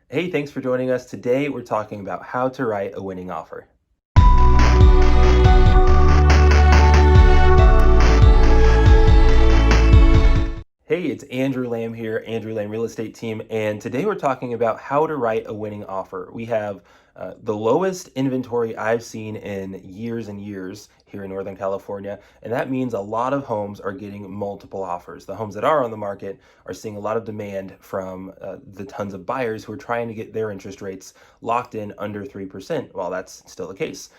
Hey, thanks for joining us. Today we're talking about how to write a winning offer. Hey, it's Andrew Lamb here, Andrew Lamb Real Estate Team, and today we're talking about how to write a winning offer. We have the lowest inventory I've seen in years and years here in Northern California, and that means a lot of homes are getting multiple offers. The homes that are on the market are seeing a lot of demand from the tons of buyers who are trying to get their interest rates locked in under 3%. Well, that's still the case.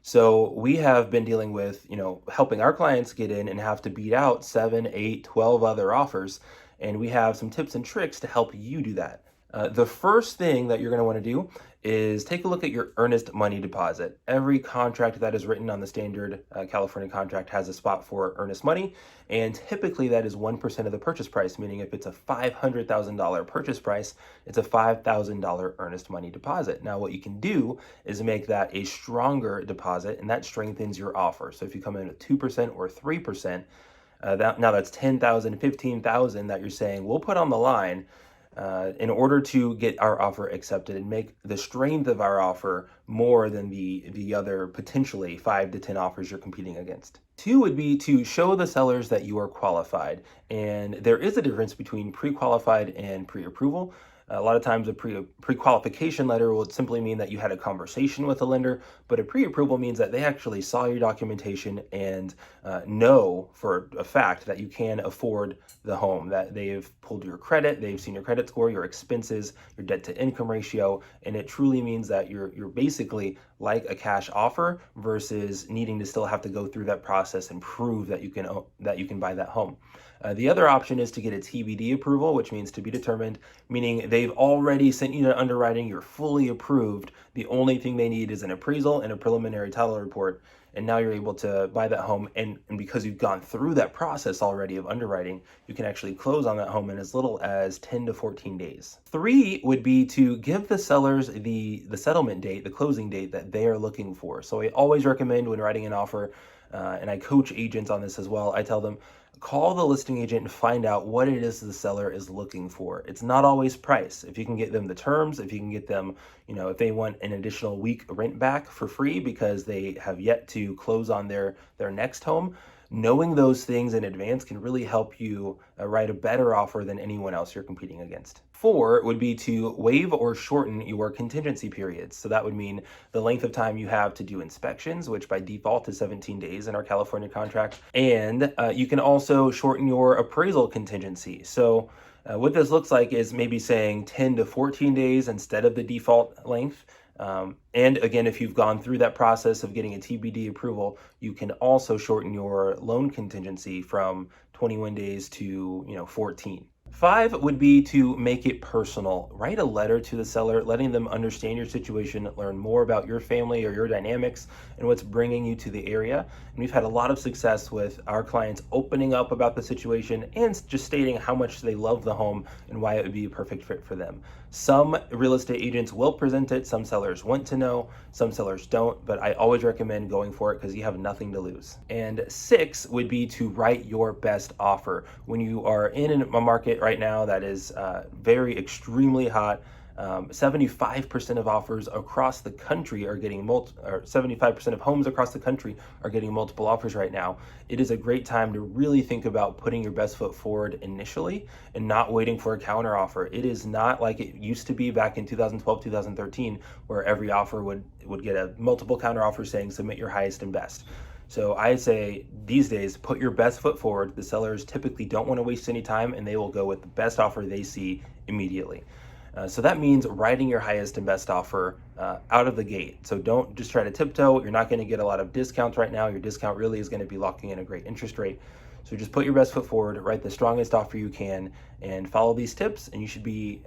So we have been dealing with, helping our clients get in and have to beat out 7, 8, 12 other offers. And we have some tips and tricks to help you do that. The first thing that you're going to want to do is take a look at your earnest money deposit. Every contract that is written on the standard California contract has a spot for earnest money, and typically that is 1% of the purchase price, meaning if it's a $500,000 purchase price, it's a $5,000 earnest money deposit. Now, what you can do is make that a stronger deposit, and that strengthens your offer. So if you come in at 2% or 3%, now that's 10,000, 15,000 that you're saying we'll put on the line in order to get our offer accepted and make the strength of our offer more than the other potentially 5 to 10 offers you're competing against. Two would be to show the sellers that you are qualified. And there is a difference between pre-qualified and pre-approval. A lot of times a pre-qualification letter will simply mean that you had a conversation with a lender, but a pre-approval means that they actually saw your documentation and know for a fact that you can afford the home, that they've pulled your credit, they've seen your credit score, your expenses, your debt to income ratio, and it truly means that you're basically like a cash offer versus needing to still have to go through that process and prove that you can buy that home. The other option is to get a TBD approval, which means to be determined, meaning they've already sent you to underwriting, you're fully approved. The only thing they need is an appraisal and a preliminary title report, and now you're able to buy that home. And because you've gone through that process already of underwriting, you can actually close on that home in as little as 10 to 14 days. Three would be to give the sellers the settlement date, the closing date that they are looking for. So I always recommend when writing an offer, and I coach agents on this as well, I tell them, call the listing agent and find out what it is the seller is looking for. It's not always price. If you can get them the terms, if you can get them, if they want an additional week rent back for free because they have yet to close on their next home, knowing those things in advance can really help you write a better offer than anyone else you're competing against. Four would be to waive or shorten your contingency periods. So that would mean the length of time you have to do inspections, which by default is 17 days in our California contract. And you can also shorten your appraisal contingency. So what this looks like is maybe saying 10 to 14 days instead of the default length. And again, if you've gone through that process of getting a TBD approval, you can also shorten your loan contingency from 21 days to 14. Five would be to make it personal. Write a letter to the seller, letting them understand your situation, learn more about your family or your dynamics and what's bringing you to the area. And we've had a lot of success with our clients opening up about the situation and just stating how much they love the home and why it would be a perfect fit for them. Some real estate agents will present it. Some sellers want to know, some sellers don't, but I always recommend going for it because you have nothing to lose. And six would be to write your best offer. When you are in a market right now that is very extremely hot, 75% of offers across the country are getting 75% of homes across the country are getting multiple offers right now. It is a great time to really think about putting your best foot forward initially and not waiting for a counter offer. It is not like it used to be back in 2012, 2013, where every offer would get a multiple counter offer saying submit your highest and best. So I say these days, put your best foot forward. The sellers typically don't want to waste any time and they will go with the best offer they see immediately. So that means writing your highest and best offer out of the gate. So don't just try to tiptoe. You're not going to get a lot of discounts right now. Your discount really is going to be locking in a great interest rate. So just put your best foot forward, write the strongest offer you can, and follow these tips, and you should be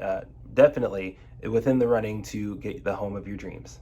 definitely within the running to get the home of your dreams.